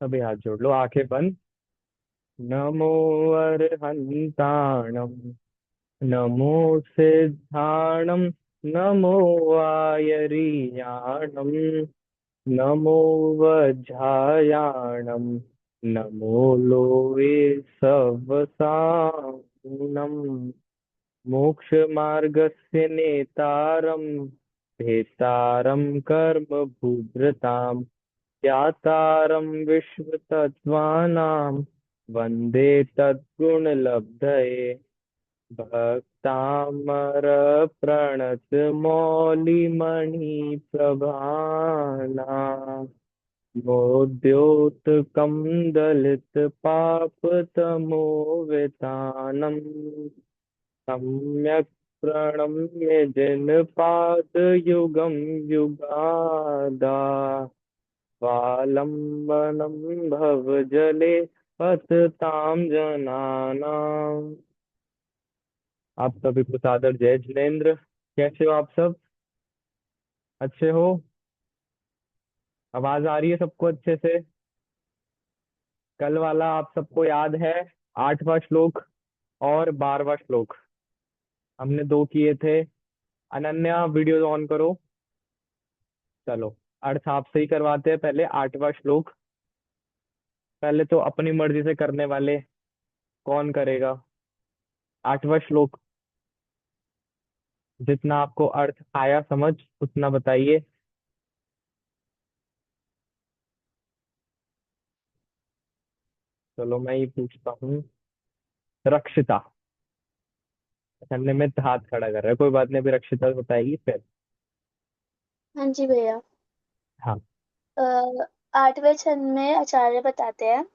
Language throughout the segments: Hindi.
अभी हाथ जोड़ लो, आंखें बंद। नमो अर्हन्ताणम, नमो सिद्धाणम, नमो आयरियाणम, नमो वज्झायाणम, नमो लोवे सवसानम, मोक्ष मार्गस्य नेतारम, भेतारम कर्म भूभृताम, ज्ञातारं विश्वतत्त्वानां, वन्दे तद्गुणलब्धये, भक्तामरप्रणतमौलिमणिप्रभानां, मोद्योतकं दलितपापतमोवितानम्, सम्यक् प्रणम्य जिनपादयुगं युगादा, स्वालम्बनं भवजले पततां जनानाम्। आप सभी को सादर जय जिनेन्द्र। कैसे हो आप सब? अच्छे हो? आवाज आ रही है सबको अच्छे से? कल वाला आप सबको याद है? 8वां श्लोक और 12वां श्लोक हमने दो किए थे। अनन्या वीडियो ऑन करो। चलो, अर्थ आपसे ही करवाते हैं। पहले 8वां श्लोक। पहले तो अपनी मर्जी से करने वाले कौन करेगा? 8वां श्लोक, जितना आपको अर्थ आया समझ उतना बताइए। चलो मैं ही पूछता हूँ। रक्षिता। अच्छा, निमित्त हाथ खड़ा कर रहा है, कोई बात नहीं, अभी रक्षिता बताएगी फिर। हाँ जी भैया। हाँ। अ, 8वें छंद में आचार्य बताते हैं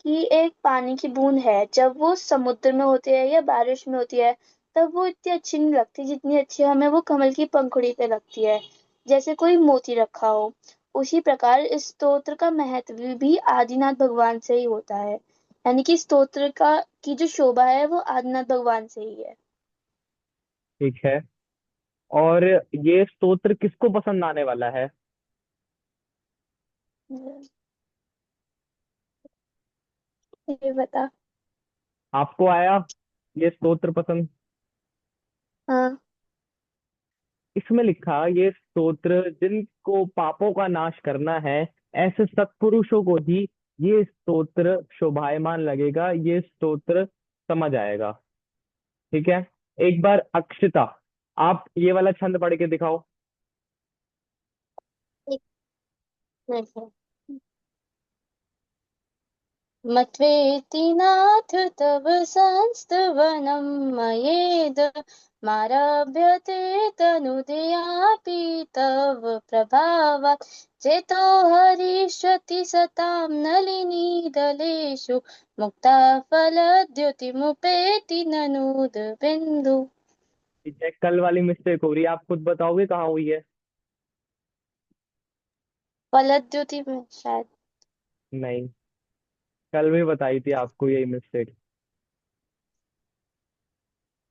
कि एक पानी की बूंद है, जब वो समुद्र में होती है या बारिश में होती है तब वो इतनी अच्छी नहीं लगती जितनी अच्छी हमें वो कमल की पंखुड़ी पे लगती है, जैसे कोई मोती रखा हो। उसी प्रकार इस स्तोत्र का महत्व भी आदिनाथ भगवान से ही होता है, यानी कि स्तोत्र का की जो शोभा है वो आदिनाथ भगवान से ही है। ठीक है। और ये स्तोत्र किसको पसंद आने वाला है? ये बता। आपको आया ये स्तोत्र पसंद? हाँ। इसमें लिखा, ये स्तोत्र जिनको पापों का नाश करना है, ऐसे सत्पुरुषों को ही ये स्तोत्र शोभायमान लगेगा, ये स्तोत्र समझ आएगा। ठीक है। एक बार अक्षिता, आप ये वाला छंद पढ़ के दिखाओ। एक मिनट। मत्वेति नाथ तव संस्तवनं मयेद मारभ्यते तनुदयापि तव प्रभावात् चेतो हरिष्यति सतां नलिनीदलेषु मुक्ता फलद्युतिमुपेति ननूद बिन्दु। ठीक है, कल वाली मिस्टेक हो रही है, आप खुद बताओगे कहाँ हुई है? फलद्युति में शायद। नहीं, कल भी बताई थी आपको यही मिस्टेक।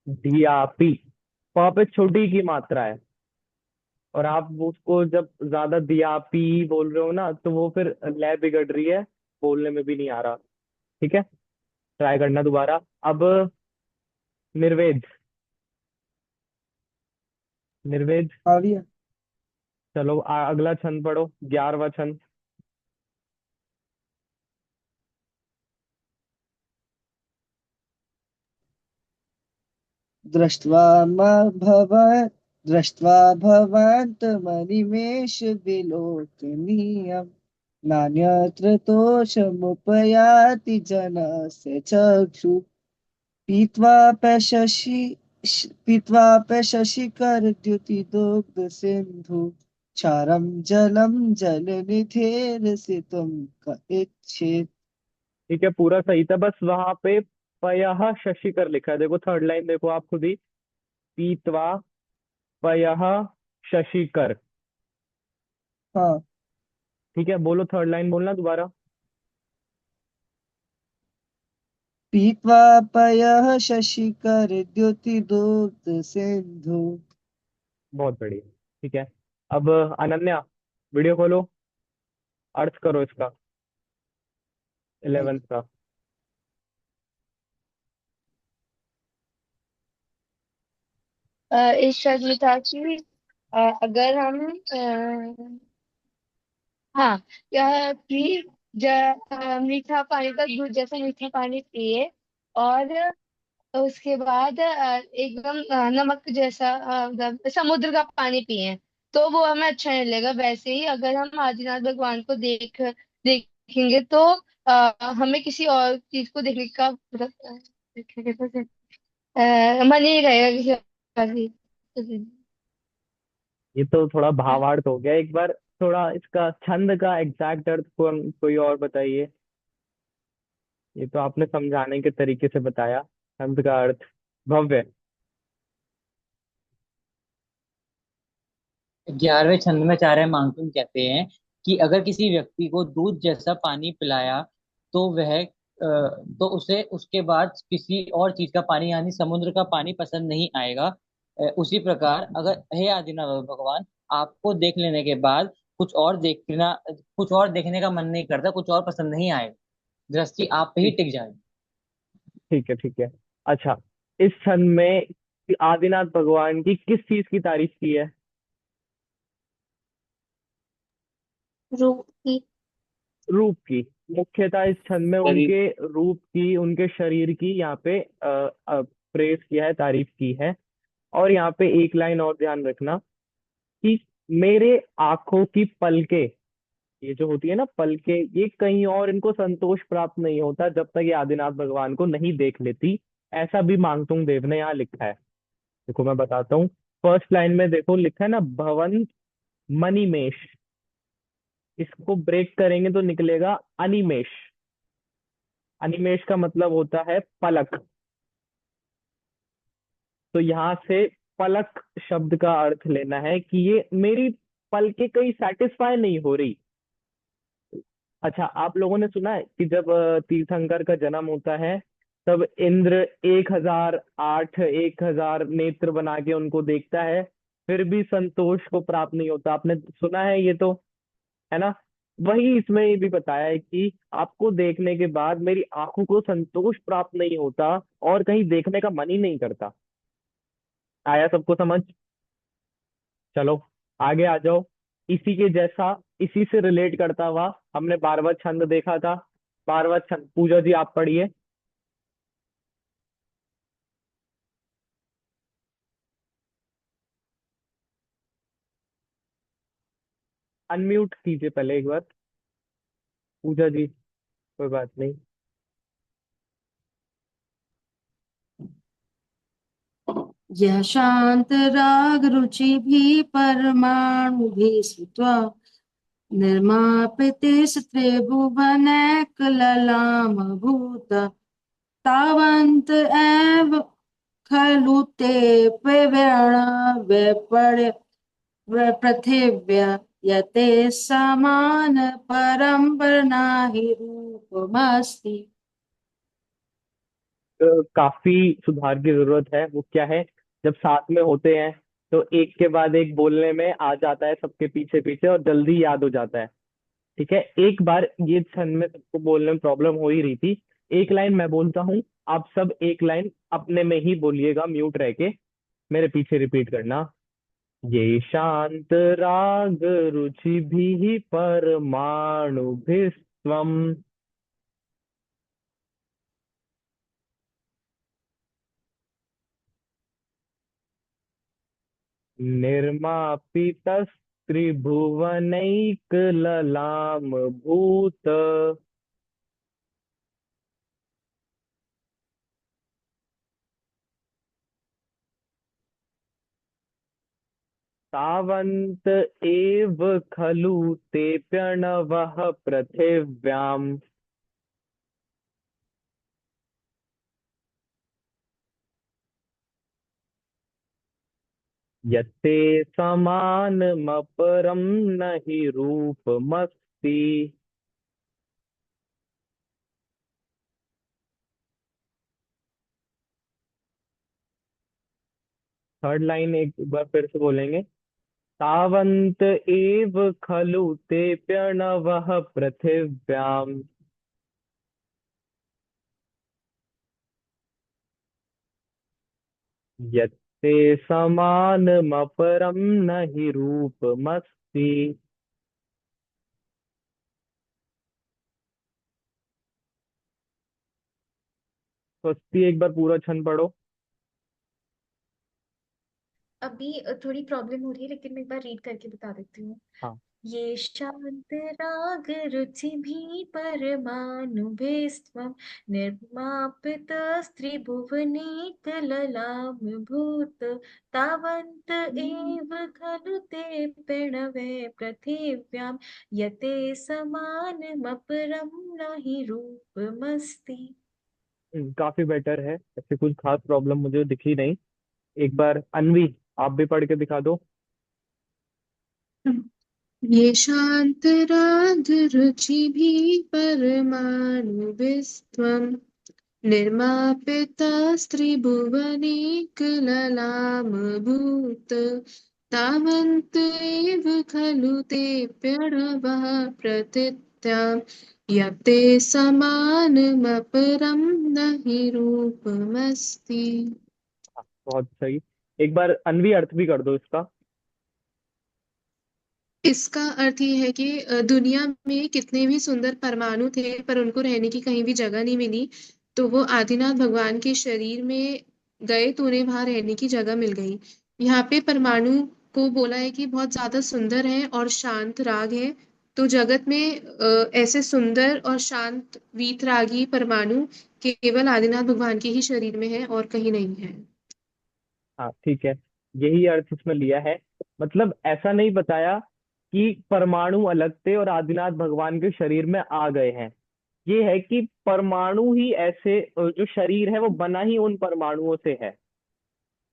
दियापी, वहां पे छोटी की मात्रा है, और आप उसको जब ज्यादा दियापी बोल रहे हो ना, तो वो फिर लय बिगड़ रही है, बोलने में भी नहीं आ रहा। ठीक है, ट्राई करना दोबारा अब। निर्वेद। निर्वेद। आ गया। चलो अगला छंद पढ़ो, 11वां छंद। दृष्ट्वा भवान् दृष्ट्वा भवान्तमनिमेष विलोकनीयम् नान्यत्र तोषमुपयाति जनस्य चक्षु पीत्वाप्य शशिकरद्युतिदुग्ध सिन्धु क्षारं जलं जलनिधेरसितुं क इच्छेत्। ठीक है, पूरा सही था, बस वहां पे पयः शशिकर लिखा है, देखो थर्ड लाइन देखो आप खुद ही। पीतवा पयः शशिकर। हाँ। ठीक है, बोलो थर्ड लाइन बोलना दोबारा। पीत्वा पयः शशिकरद्युतिदुग्ध सिन्धु। बहुत बढ़िया। ठीक है, अब अनन्या वीडियो खोलो, अर्थ करो इसका। 11th का। इस शर्त में था कि अगर हम हाँ, यह कि मीठा पानी का दूध जैसा मीठा पानी पिए, और उसके बाद एकदम नमक जैसा मतलब समुद्र का पानी पिए, तो वो हमें अच्छा नहीं लगेगा। वैसे ही अगर हम आदिनाथ भगवान को देखेंगे तो हमें किसी और चीज को देखने का मतलब क्या कहते हैं, मन ही नहीं रहेगा किसी और चीज। ये तो थोड़ा भावार्थ हो गया। एक बार थोड़ा इसका छंद का एग्जैक्ट अर्थ को कोई और बताइए। ये तो आपने समझाने के तरीके से बताया। छंद का अर्थ भव्य। 11वें छंद में आचार्य मांगटूंग कहते हैं कि अगर किसी व्यक्ति को दूध जैसा पानी पिलाया तो तो उसे उसके बाद किसी और चीज का पानी यानी समुद्र का पानी पसंद नहीं आएगा। उसी प्रकार अगर हे आदिनाथ भगवान, आपको देख लेने के बाद कुछ और देखने का मन नहीं करता, कुछ और पसंद नहीं आएगा, दृष्टि आप पे ही ठीक टिक जाए। ठीक है, ठीक है। अच्छा, इस छंद में आदिनाथ भगवान की किस चीज की तारीफ की है? रूप की। रूप की। मुख्यतः इस छंद में शरीर। उनके रूप की, उनके शरीर की यहाँ पे प्रेस किया है, तारीफ की है। और यहाँ पे एक लाइन और ध्यान रखना कि मेरे आंखों की पलके, ये जो होती है ना पलके, ये कहीं और इनको संतोष प्राप्त नहीं होता जब तक ये आदिनाथ भगवान को नहीं देख लेती। ऐसा भी मांगतुंग देव ने यहाँ लिखा है। देखो मैं बताता हूँ। फर्स्ट लाइन में देखो लिखा है ना, भवन मणिमेश। इसको ब्रेक करेंगे तो निकलेगा अनिमेष। अनिमेष का मतलब होता है पलक। तो यहाँ से पलक शब्द का अर्थ लेना है कि ये मेरी पलके कहीं सेटिस्फाई नहीं हो रही। अच्छा, आप लोगों ने सुना है कि जब तीर्थंकर का जन्म होता है तब इंद्र 1008 नेत्र बना के उनको देखता है, फिर भी संतोष को प्राप्त नहीं होता। आपने सुना है ये तो, है ना? वही इसमें ये भी बताया है कि आपको देखने के बाद मेरी आंखों को संतोष प्राप्त नहीं होता और कहीं देखने का मन ही नहीं करता। आया सबको समझ? चलो आगे आ जाओ। इसी के जैसा, इसी से रिलेट करता हुआ हमने 12वां छंद देखा था। 12वां छंद पूजा जी आप पढ़िए। अनम्यूट कीजिए पहले एक बार, पूजा जी। कोई बात नहीं। यह शांत राग रुचि भी परमाणु भी स्मृत्वा निर्मापिते त्रिभुवनैकललामभूत तावन्त एव खलु ते प्रवेण व्यपड्य पृथिव्या यते समान परम्पर नाही रूपमस्ति। काफी सुधार की जरूरत है। वो क्या है, जब साथ में होते हैं तो एक के बाद एक बोलने में आ जाता है सबके पीछे पीछे और जल्दी याद हो जाता है। ठीक है, एक बार ये छंद में सबको बोलने में प्रॉब्लम हो ही रही थी। एक लाइन मैं बोलता हूँ, आप सब एक लाइन अपने में ही बोलिएगा म्यूट रह के, मेरे पीछे रिपीट करना। ये शांत राग रुचि भी परमाणु भी स्वम निर्मापितस्त्रिभुवनैकललाम भूत तावन्त एव खलु तेऽप्यणवः पृथिव्याम् यत्ते समानमपरं न हि रूपमस्ति। थर्ड लाइन एक बार फिर से बोलेंगे। तावन्त एव खलु तेऽप्यणवः पृथिव्याम् यत्ते समानमपरं न हि रूपमस्ति। स्वस्ति एक बार पूरा छंद पढ़ो। अभी थोड़ी प्रॉब्लम हो रही है, लेकिन मैं एक बार रीड करके बता देती हूँ। हाँ। ये शांत राग रुचि भी परमाणु भेस्त्वं निर्मापित स्त्रिभुवने कललाम भूत तावन्त एव खलु ते प्रणवे पृथिव्यां यते समानमपरं न हि रूपमस्ति। काफी बेटर है, ऐसे कुछ खास प्रॉब्लम मुझे दिखी नहीं। एक बार अन्वी आप भी पढ़ के दिखा दो। ये शान्तरागरुचिभिः परमाणुभिस्त्वं निर्मापितास्त्रिभुवनेकललामभूत् तावन्त एव खलु ते प्रणवः प्रथित्यां यते समानमपरं न हि रूपमस्ति। बहुत सही। एक बार अन्वी अर्थ भी कर दो इसका। इसका अर्थ ये है कि दुनिया में कितने भी सुंदर परमाणु थे पर उनको रहने की कहीं भी जगह नहीं मिली, तो वो आदिनाथ भगवान के शरीर में गए तो उन्हें वहां रहने की जगह मिल गई। यहाँ पे परमाणु को बोला है कि बहुत ज्यादा सुंदर है और शांत राग है। तो जगत में ऐसे सुंदर और शांत वीतरागी परमाणु केवल आदिनाथ भगवान के ही शरीर में है और कहीं नहीं है। हाँ ठीक है, यही अर्थ इसमें लिया है। मतलब ऐसा नहीं बताया कि परमाणु अलग थे और आदिनाथ भगवान के शरीर में आ गए हैं। ये है कि परमाणु ही ऐसे, जो शरीर है वो बना ही उन परमाणुओं से है।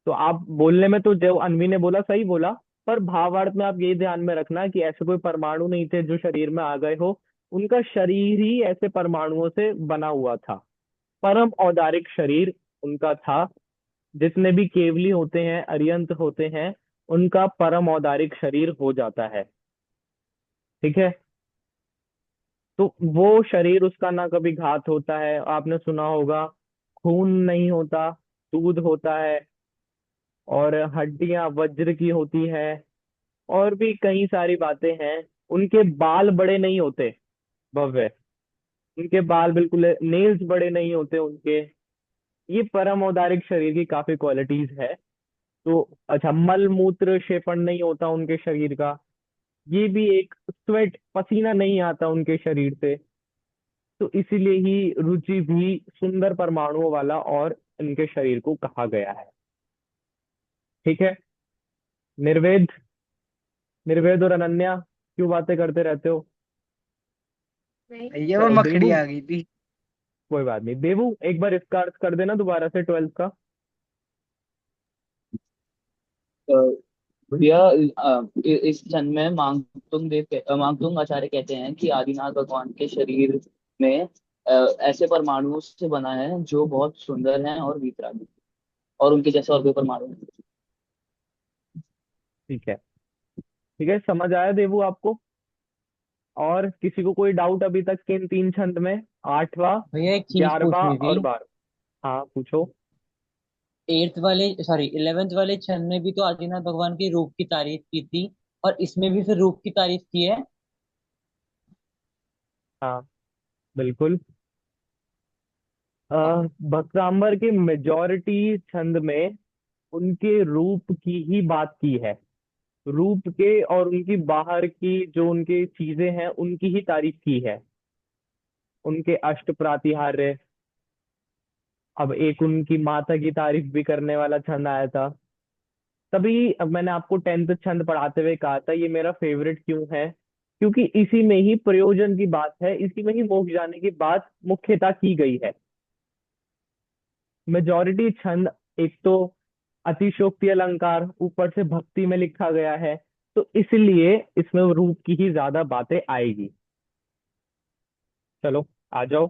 तो आप बोलने में तो जो अनवी ने बोला सही बोला, पर भावार्थ में आप ये ध्यान में रखना कि ऐसे कोई परमाणु नहीं थे जो शरीर में आ गए हो। उनका शरीर ही ऐसे परमाणुओं से बना हुआ था। परम औदारिक शरीर उनका था। जितने भी केवली होते हैं, अरियंत होते हैं, उनका परम औदारिक शरीर हो जाता है। ठीक है। तो वो शरीर उसका ना कभी घात होता है, आपने सुना होगा, खून नहीं होता, दूध होता है, और हड्डियां वज्र की होती है, और भी कई सारी बातें हैं। उनके बाल बड़े नहीं होते, भव्य, उनके बाल बिल्कुल, नेल्स बड़े नहीं होते उनके। ये परम औदारिक शरीर की काफी क्वालिटीज है। तो अच्छा, मल मूत्र क्षेपण नहीं होता उनके शरीर का। ये भी एक, स्वेट पसीना नहीं आता उनके शरीर से। तो इसीलिए ही रुचि भी सुंदर परमाणुओं वाला और इनके शरीर को कहा गया है। ठीक है। निर्वेद, निर्वेद और अनन्या क्यों बातें करते रहते हो? ये वो मखड़ी देवू, आ गई थी। कोई बात नहीं। देवू एक बार इसका अर्थ कर देना दोबारा से 12th का। अ, भैया इस जन्म में मांगतुंग आचार्य कहते हैं कि आदिनाथ भगवान के शरीर में ऐसे परमाणुओं से बना है जो बहुत सुंदर हैं और वीतरागी, और उनके जैसे और कोई परमाणु नहीं। ठीक है, ठीक है, समझ आया देवू आपको? और किसी को कोई डाउट अभी तक के इन 3 छंद में? 8वां, भैया एक चीज 11वां पूछनी थी। और 12वां। हाँ पूछो। 11th वाले छंद में भी तो आदिनाथ भगवान के रूप की तारीफ की थी, और इसमें भी फिर रूप की तारीफ की है। हाँ बिल्कुल। भक्तांबर के मेजॉरिटी छंद में उनके रूप की ही बात की है। रूप के और उनकी बाहर की जो उनके चीजें हैं उनकी ही तारीफ की है। उनके अष्ट प्रातिहार्य, अब एक उनकी माता की तारीफ भी करने वाला छंद आया था। तभी अब मैंने आपको 10th छंद पढ़ाते हुए कहा था ये मेरा फेवरेट क्यों है, क्योंकि इसी में ही प्रयोजन की बात है, इसी में ही मोक्ष जाने की बात मुख्यतः की गई है। मेजॉरिटी छंद, एक तो अतिशोक्ति अलंकार, ऊपर से भक्ति में लिखा गया है, तो इसलिए इसमें रूप की ही ज्यादा बातें आएगी। चलो आ जाओ।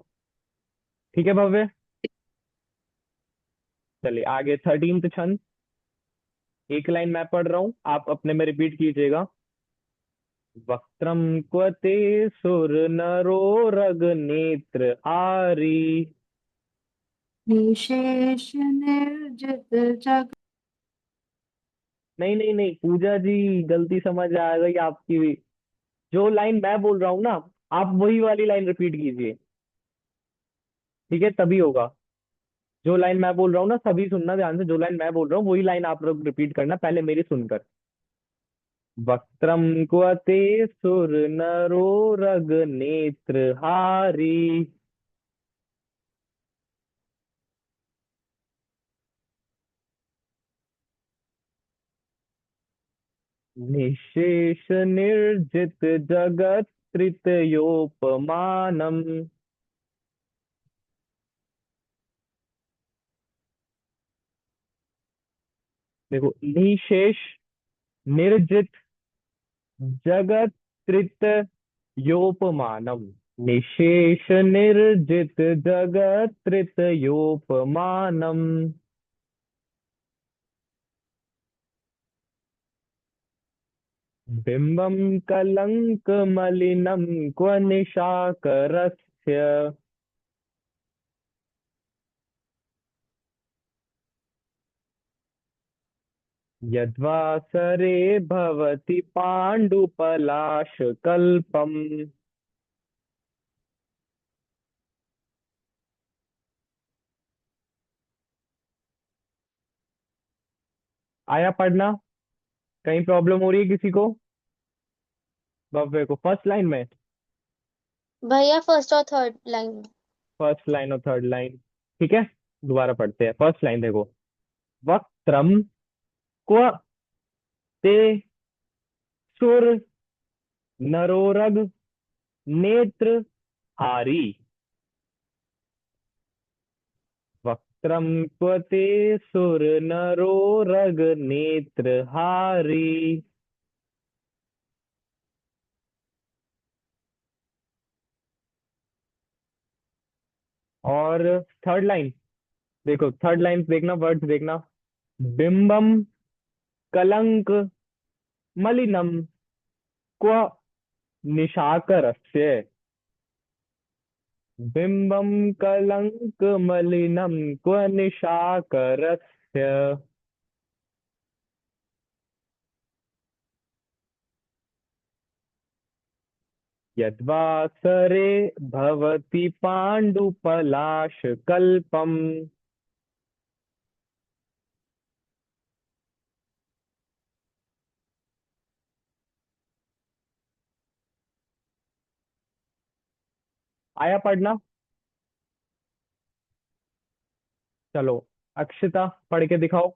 ठीक है भव्य, चलिए आगे 13th छंद। एक लाइन मैं पढ़ रहा हूं, आप अपने में रिपीट कीजिएगा। वक्त्रम क्वते सुर नरो रग नेत्र हारी निशेष निर्जित जग नहीं नहीं नहीं पूजा जी, गलती समझ आ गई आपकी भी। जो लाइन मैं बोल रहा हूँ ना, आप वही वाली लाइन रिपीट कीजिए। ठीक है, तभी होगा। जो लाइन मैं बोल रहा हूँ ना, सभी सुनना ध्यान से, जो लाइन मैं बोल रहा हूँ वही लाइन आप लोग रिपीट करना, पहले मेरी सुनकर। वक्त्रम क्वते सुर नरो रग नेत्र हारी। निशेष निर्जित जगत त्रितयोपमानम। देखो, निशेष निर्जित जगत त्रितयोपमानम। निशेष निर्जित जगत त्रितयोपमानम। बिंबम कलंक मलिनम क्व निशाकरस्य। यद्वासरे भवति पाण्डुपलाशकल्पम्। आया पढ़ना? कहीं प्रॉब्लम हो रही है किसी को? भव्य को फर्स्ट लाइन में? भैया फर्स्ट और थर्ड लाइन। फर्स्ट लाइन और थर्ड लाइन, ठीक है। दोबारा पढ़ते हैं। फर्स्ट लाइन देखो। वक्त्रम क्व ते सुर नरोरग नेत्र हारी। वक्त्रम क्व ते सुर नरोरग नेत्र हारी। और थर्ड लाइन देखो, थर्ड लाइन देखना, वर्ड्स देखना। बिंबम कलंक मलिनम क्व निशाकरस्य। बिंबम कलंक मलिनम क्व निशाकरस्य। यद्वासरे भवति पाण्डुपलाशकल्पम्। आया पढ़ना? चलो, अक्षिता पढ़ के दिखाओ।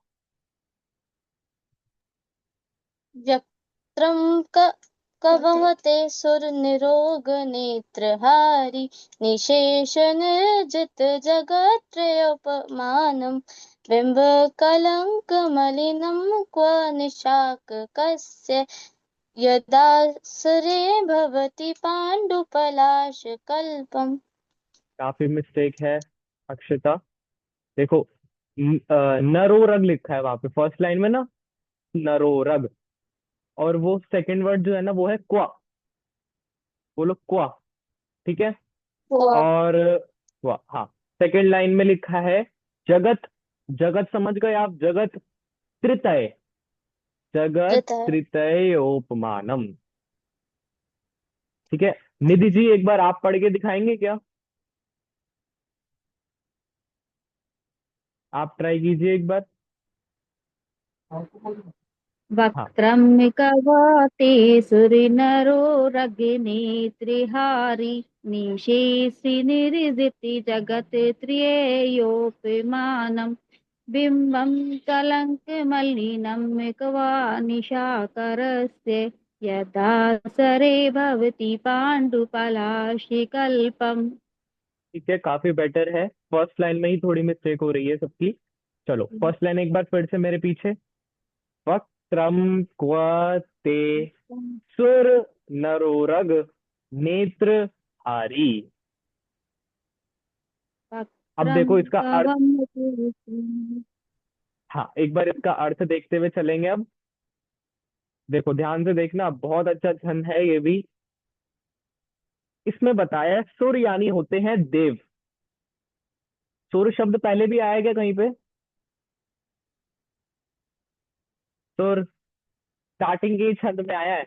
व्यक्त्रम कभवते सुरनिरोगनेत्रहारी निशेष निर्जित जगत्त्रयोपमानं बिम्बकलङ्कमलिनं क्व निशाककस्य यदासरे भवति पाण्डुपलाशकल्पम्। काफी मिस्टेक है अक्षिता। देखो, नरोरग लिखा है वहां पे फर्स्ट लाइन में ना, नरोरग। और वो सेकंड वर्ड जो है ना, वो है क्वा। बोलो क्वा। ठीक है। और क्वा, हाँ। सेकंड लाइन में लिखा है जगत। जगत समझ गए आप? जगत त्रितय। जगत त्रितय। त्रितय उपमानम। ठीक है। निधि जी, एक बार आप पढ़ के दिखाएंगे क्या? आप ट्राई कीजिए एक बार। हाँ। वक्त्रमिकवाते सुरनरोरगनेत्रिहारी निशेषि निर्जिति जगत् त्रिययोपमानं बिम्बं कलङ्कमलिनमिकवा निशाकरस्य यदासरे भवति पाण्डुपलाशिकल्पम्। ठीक है, काफी बेटर है। फर्स्ट लाइन में ही थोड़ी मिस्टेक हो रही है सबकी। चलो, फर्स्ट लाइन एक बार फिर से मेरे पीछे। वक्त्रम क्व ते सुर नरोरग नेत्र हारी। अब वक्त्रं देखो इसका अर्थ। कवमते हाँ, एक बार इसका अर्थ देखते हुए चलेंगे अब। देखो, ध्यान से देखना, बहुत अच्छा छंद है ये भी। इसमें बताया है सुर यानी होते हैं देव। सुर शब्द पहले भी आया क्या कहीं पे? सुर स्टार्टिंग के ही छंद में आया है,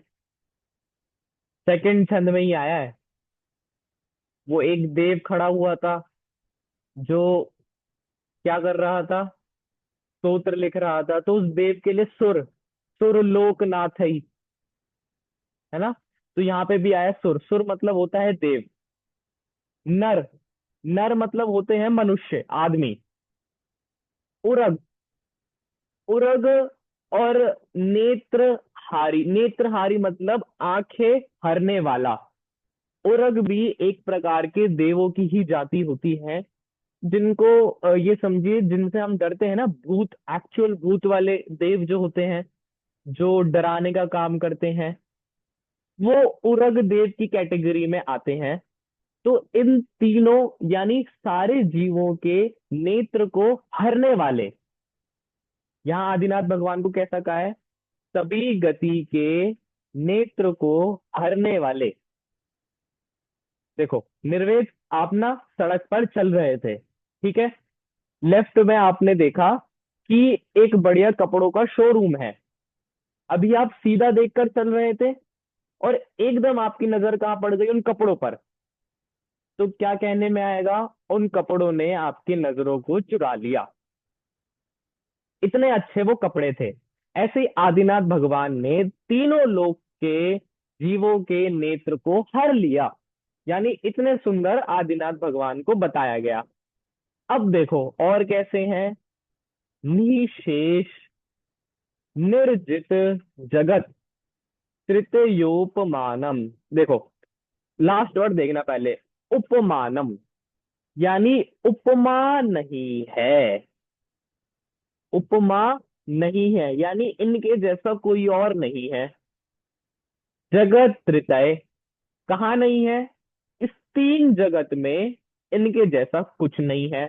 सेकंड छंद में ही आया है। वो एक देव खड़ा हुआ था जो क्या कर रहा था, स्तोत्र लिख रहा था, तो उस देव के लिए सुर, सुर लोकनाथ है ना। तो यहाँ पे भी आया सुर, सुर मतलब होता है देव। नर, नर मतलब होते हैं मनुष्य, आदमी। उरग, उरग और नेत्रहारी, नेत्रहारी मतलब आंखें हरने वाला। उरग भी एक प्रकार के देवों की ही जाति होती है, जिनको ये समझिए जिनसे हम डरते हैं ना, भूत, एक्चुअल भूत वाले देव जो होते हैं, जो डराने का काम करते हैं, वो उरग देव की कैटेगरी में आते हैं। तो इन तीनों यानी सारे जीवों के नेत्र को हरने वाले, यहाँ आदिनाथ भगवान को कैसा कहा है, सभी गति के नेत्र को हरने वाले। देखो निर्वेद, आप ना सड़क पर चल रहे थे, ठीक है, लेफ्ट में आपने देखा कि एक बढ़िया कपड़ों का शोरूम है। अभी आप सीधा देखकर चल रहे थे और एकदम आपकी नजर कहाँ पड़ गई, उन कपड़ों पर। तो क्या कहने में आएगा, उन कपड़ों ने आपकी नजरों को चुरा लिया, इतने अच्छे वो कपड़े थे। ऐसे ही आदिनाथ भगवान ने तीनों लोक के जीवों के नेत्र को हर लिया, यानी इतने सुंदर आदिनाथ भगवान को बताया गया। अब देखो और कैसे हैं, निशेष निर्जित जगत तृतीयोपमानम। देखो लास्ट वर्ड देखना पहले, उपमानम, यानी उपमा नहीं है, उपमा नहीं है यानी इनके जैसा कोई और नहीं है। जगत त्रितय, कहाँ नहीं है, इस तीन जगत में इनके जैसा कुछ नहीं है।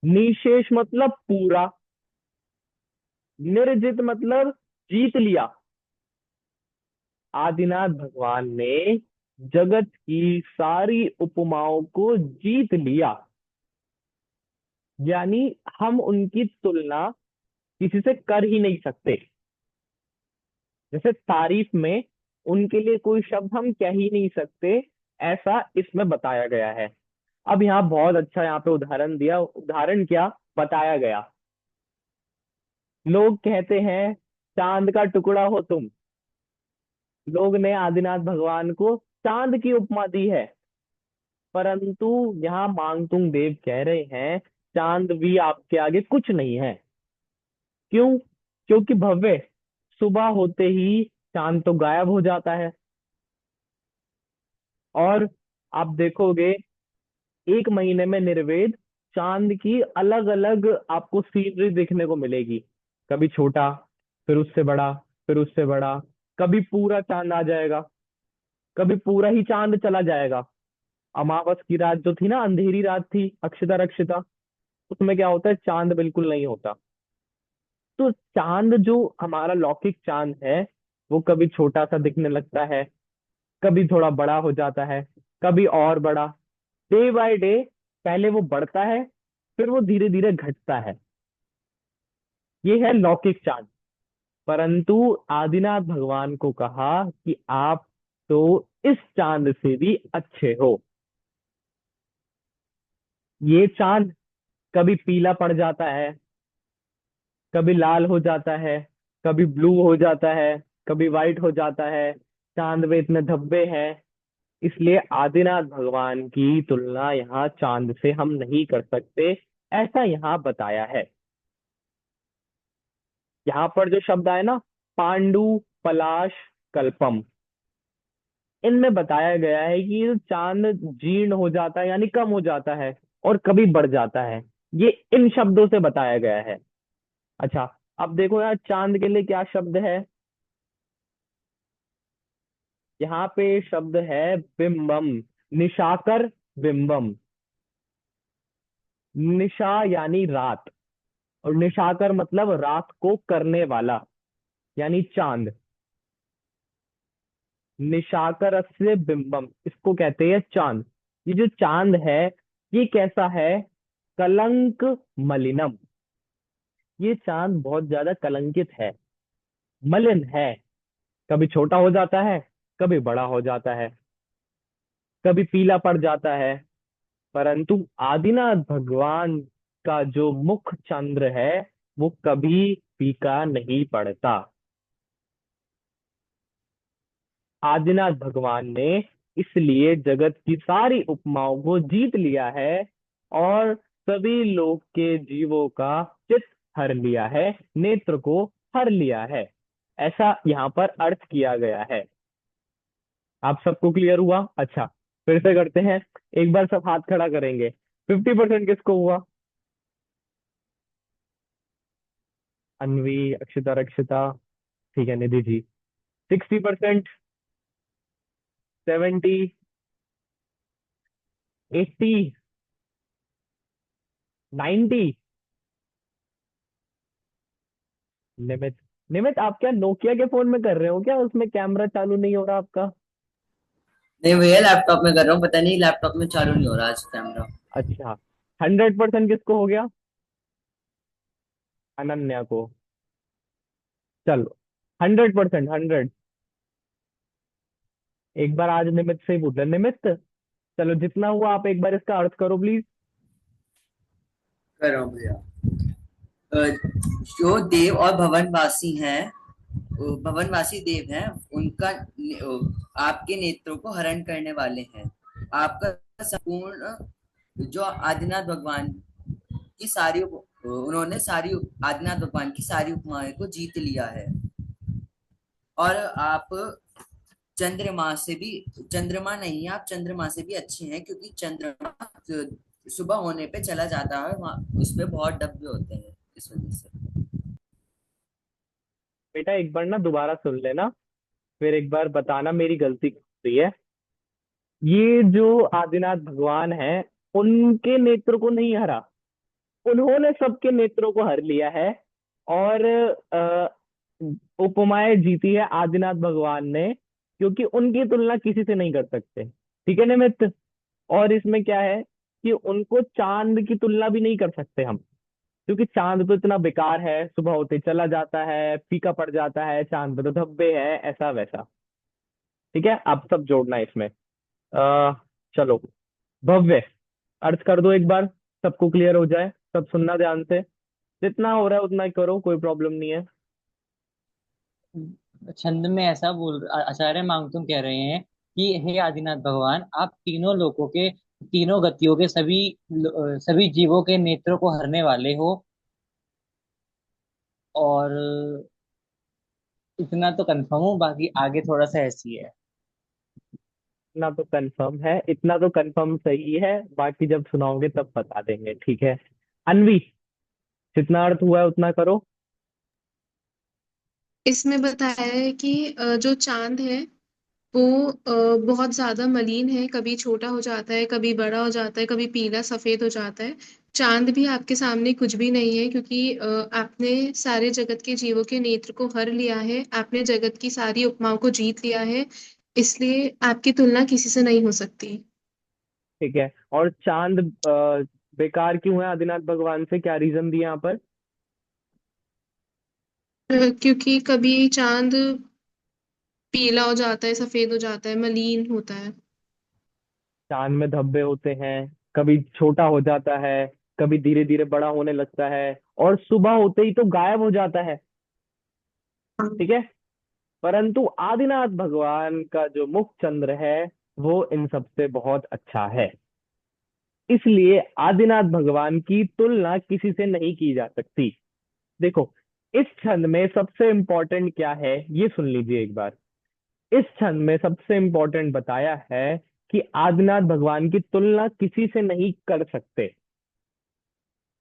निशेष मतलब पूरा, निर्जित मतलब जीत लिया। आदिनाथ भगवान ने जगत की सारी उपमाओं को जीत लिया, यानी हम उनकी तुलना किसी से कर ही नहीं सकते। जैसे तारीफ में उनके लिए कोई शब्द हम कह ही नहीं सकते, ऐसा इसमें बताया गया है। अब यहाँ बहुत अच्छा यहाँ पे उदाहरण दिया, उदाहरण क्या बताया गया, लोग कहते हैं चांद का टुकड़ा हो तुम, लोग ने आदिनाथ भगवान को चांद की उपमा दी है, परंतु यहाँ मांगतुंग देव कह रहे हैं चांद भी आपके आगे कुछ नहीं है। क्यों, क्योंकि भव्य, सुबह होते ही चांद तो गायब हो जाता है। और आप देखोगे एक महीने में निर्वेद चांद की अलग अलग आपको सीनरी देखने को मिलेगी, कभी छोटा, फिर उससे बड़ा, फिर उससे बड़ा, कभी पूरा चांद आ जाएगा, कभी पूरा ही चांद चला जाएगा। अमावस की रात जो थी ना, अंधेरी रात थी, अक्षता रक्षिता, उसमें क्या होता है, चांद बिल्कुल नहीं होता। तो चांद जो हमारा लौकिक चांद है, वो कभी छोटा सा दिखने लगता है, कभी थोड़ा बड़ा हो जाता है, कभी और बड़ा, डे बाय डे। पहले वो बढ़ता है, फिर वो धीरे धीरे घटता है, ये है लौकिक चांद। परंतु आदिनाथ भगवान को कहा कि आप तो इस चांद से भी अच्छे हो। ये चांद कभी पीला पड़ जाता है, कभी लाल हो जाता है, कभी ब्लू हो जाता है, कभी व्हाइट हो जाता है, चांद में इतने धब्बे हैं। इसलिए आदिनाथ भगवान की तुलना यहाँ चांद से हम नहीं कर सकते, ऐसा यहाँ बताया है। यहाँ पर जो शब्द आए ना, पांडु, पलाश, कल्पम, इनमें बताया गया है कि ये चांद जीर्ण हो जाता है यानी कम हो जाता है, और कभी बढ़ जाता है, ये इन शब्दों से बताया गया है। अच्छा, अब देखो यार चांद के लिए क्या शब्द है, यहाँ पे शब्द है बिंबम, निशाकर बिंबम। निशा यानी रात, और निशाकर मतलब रात को करने वाला, यानी चांद। निशाकर से बिंबम, इसको कहते हैं चांद। ये जो चांद है, ये कैसा है, कलंक मलिनम, ये चांद बहुत ज्यादा कलंकित है, मलिन है। कभी छोटा हो जाता है, कभी बड़ा हो जाता है, कभी पीला पड़ जाता है। परंतु आदिनाथ भगवान का जो मुख चंद्र है वो कभी फीका नहीं पड़ता। आदिनाथ भगवान ने इसलिए जगत की सारी उपमाओं को जीत लिया है और सभी लोग के जीवों का चित्त हर लिया है, नेत्र को हर लिया है। ऐसा यहाँ पर अर्थ किया गया है। आप सबको क्लियर हुआ? अच्छा, फिर से करते हैं। एक बार सब हाथ खड़ा करेंगे। 50% किसको हुआ? अन्वी, अक्षिता, रक्षिता, ठीक है, निधि जी। 60%, 70, 80, 90। निमित, निमित आप क्या नोकिया के फोन में कर रहे हो क्या? उसमें कैमरा चालू नहीं हो रहा आपका? नहीं भैया, लैपटॉप में कर रहा हूँ। पता नहीं लैपटॉप में चालू नहीं हो रहा आज कैमरा। अच्छा, 100% किसको हो गया? अनन्या को। चलो, 100%, 100। एक बार आज निमित से ही पूछ ले। निमित, चलो जितना हुआ आप एक बार इसका अर्थ करो प्लीज। कर रहा हूँ भैया। जो देव और भवनवासी हैं, भवनवासी देव हैं, उनका आपके नेत्रों को हरण करने वाले हैं। आपका संपूर्ण जो आदिनाथ भगवान की सारी उन्होंने सारी आदिनाथ भगवान की सारी उपमाएं को जीत लिया है। और आप चंद्रमा से भी, चंद्रमा नहीं, आप चंद्रमा से भी अच्छे हैं, क्योंकि चंद्रमा सुबह होने पे चला जाता है, वहाँ उस पे बहुत डब्बे होते हैं इस वजह से। बेटा एक बार ना दोबारा सुन लेना, फिर एक बार बताना मेरी गलती कौन सी है। ये जो आदिनाथ भगवान है, उनके नेत्र को नहीं हरा, उन्होंने सबके नेत्रों को हर लिया है। और उपमाएं जीती है आदिनाथ भगवान ने, क्योंकि उनकी तुलना किसी से नहीं कर सकते। ठीक है निमित्त? और इसमें क्या है कि उनको चांद की तुलना भी नहीं कर सकते हम, क्योंकि चांद तो इतना बेकार है, सुबह होते चला जाता है, फीका पड़ जाता है, चांद पे तो धब्बे है, ऐसा वैसा। ठीक है, आप सब जोड़ना है इसमें। आ, चलो, भव्य, अर्थ कर दो एक बार, सबको क्लियर हो जाए। सब सुनना ध्यान से, जितना हो रहा है उतना ही करो, कोई प्रॉब्लम नहीं है। छंद में ऐसा आचार्य मांगतुम कह रहे हैं कि हे आदिनाथ भगवान, आप तीनों लोकों के, तीनों गतियों के सभी जीवों के नेत्रों को हरने वाले हो। और इतना तो कंफर्म हूँ, बाकी आगे थोड़ा सा ऐसी है। इतना तो कंफर्म है, इतना तो कंफर्म सही है, बाकी जब सुनाओगे तब बता देंगे। ठीक है, अनवी, जितना अर्थ हुआ है उतना करो। इसमें बताया है कि जो चांद है वो बहुत ज्यादा मलिन है, कभी छोटा हो जाता है, कभी बड़ा हो जाता है, कभी पीला सफेद हो जाता है। चांद भी आपके सामने कुछ भी नहीं है, क्योंकि आपने सारे जगत के जीवों के नेत्र को हर लिया है, आपने जगत की सारी उपमाओं को जीत लिया है, इसलिए आपकी तुलना किसी से नहीं हो सकती। ठीक है, और चांद बेकार क्यों है आदिनाथ भगवान से? क्या रीजन दिया यहाँ पर? क्योंकि कभी चांद पीला हो जाता है, सफेद हो जाता है, मलिन होता है। चांद में धब्बे होते हैं, कभी छोटा हो जाता है, कभी धीरे धीरे बड़ा होने लगता है, और सुबह होते ही तो गायब हो जाता है। ठीक है, परंतु आदिनाथ भगवान का जो मुख चंद्र है वो इन सबसे बहुत अच्छा है। इसलिए आदिनाथ भगवान की तुलना किसी से नहीं की जा सकती। देखो, इस छंद में सबसे इंपॉर्टेंट क्या है ये सुन लीजिए एक बार। इस छंद में सबसे इंपॉर्टेंट बताया है कि आदिनाथ भगवान की तुलना किसी से नहीं कर सकते।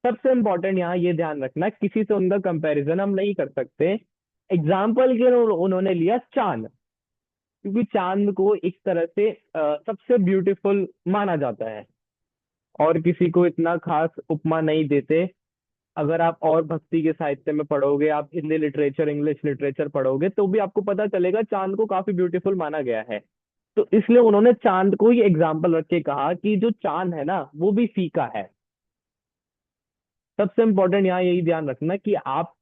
सबसे इंपॉर्टेंट यहाँ ये ध्यान रखना, किसी से उनका कंपैरिजन हम नहीं कर सकते। एग्जाम्पल के लिए उन्होंने लिया चांद, क्योंकि चांद को एक तरह से सबसे ब्यूटीफुल माना जाता है, और किसी को इतना खास उपमा नहीं देते। अगर आप और भक्ति के साहित्य में पढ़ोगे, आप हिंदी लिटरेचर, इंग्लिश लिटरेचर पढ़ोगे, तो भी आपको पता चलेगा चांद को काफी ब्यूटीफुल माना गया है। तो इसलिए उन्होंने चांद को ही एग्जाम्पल रख के कहा कि जो चांद है ना वो भी फीका है। सबसे इम्पोर्टेंट यहाँ यही ध्यान रखना कि आप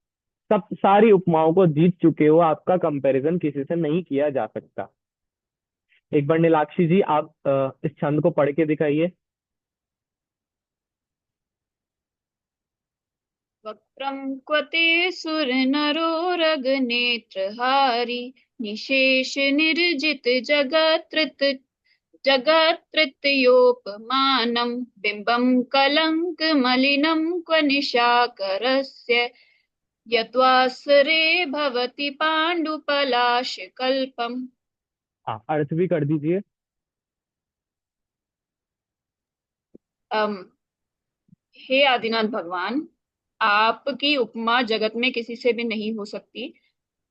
सब सारी उपमाओं को जीत चुके हो, आपका कंपैरिजन किसी से नहीं किया जा सकता। एक बार नीलाक्षी जी आप इस छंद को पढ़ के दिखाइए। वक्त्रं क्वते सुरनरोरगनेत्रहारी निशेष निर्जित जगत्कृतयोपमानं बिम्बं कलङ्कमलिनं क्व निशाकरस्य यद्वासरे भवति पाण्डुपलाशकल्पम्। हाँ, अर्थ भी कर दीजिए। हे आदिनाथ भगवान, आपकी उपमा जगत में किसी से भी नहीं हो सकती।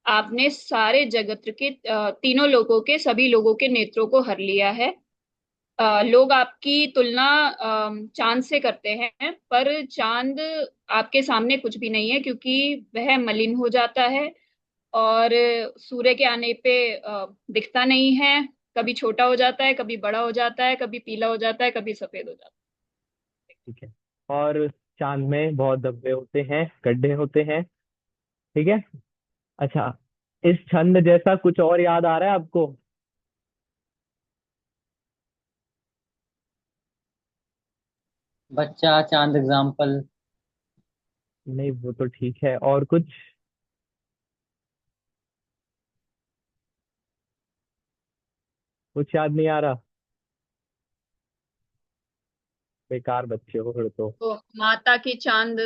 आपने सारे जगत के तीनों लोगों के सभी लोगों के नेत्रों को हर लिया है। लोग आपकी तुलना चांद से करते हैं, पर चांद आपके सामने कुछ भी नहीं है, क्योंकि वह मलिन हो जाता है और सूर्य के आने पे दिखता नहीं है। कभी छोटा हो जाता है, कभी बड़ा हो जाता है, कभी पीला हो जाता है, कभी सफेद हो जाता ठीक है। और चांद में बहुत धब्बे होते हैं, गड्ढे होते हैं। ठीक है। अच्छा, इस छंद जैसा कुछ और याद आ रहा है आपको? बच्चा, चांद, एग्जाम्पल। नहीं, वो तो ठीक है, और कुछ? कुछ याद नहीं आ रहा? बेकार बच्चे हो फिर तो। है। तो माता की चांद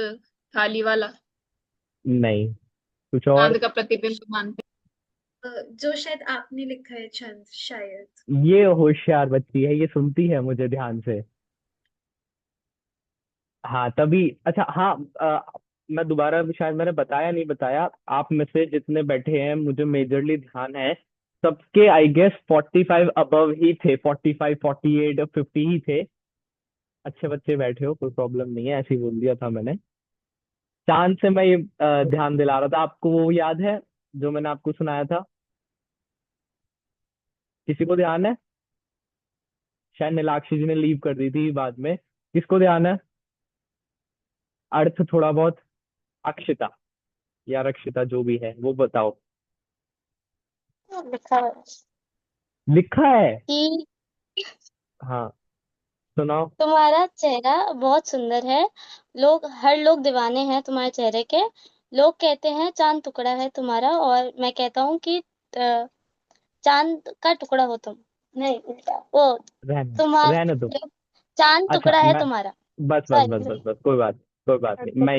थाली वाला, नहीं, कुछ और? चांद का प्रतिबिंब मानते जो शायद आपने लिखा है छंद शायद। ये होशियार बच्ची है, ये सुनती है मुझे ध्यान से। हाँ तभी। अच्छा हाँ, मैं दोबारा भी शायद मैंने बताया नहीं बताया, आप में से जितने बैठे हैं मुझे मेजरली ध्यान है, सबके आई गेस 45 अबव ही थे, 45 48 और 50 ही थे। अच्छे बच्चे बैठे हो, कोई प्रॉब्लम नहीं है, ऐसे ही बोल दिया था मैंने। चांद से मैं ये ध्यान दिला रहा था आपको, वो याद है जो मैंने आपको सुनाया था? किसी को ध्यान है? शायद नीलाक्षी जी ने लीव कर दी थी बाद में। किसको ध्यान है? अर्थ थोड़ा बहुत? अक्षिता या रक्षिता जो भी है वो बताओ। लिखा है लिखा है? कि हाँ, सुनाओ। तुम्हारा चेहरा बहुत सुंदर है, हर लोग दीवाने हैं तुम्हारे चेहरे के। लोग कहते हैं चांद टुकड़ा है तुम्हारा, और मैं कहता हूँ कि चांद का टुकड़ा हो तुम। नहीं उल्टा, वो रहने तुम्हारा रहने दो। चांद अच्छा टुकड़ा है मैं, तुम्हारा। बस बस बस सॉरी। बस बस, कोई बात नहीं, मैं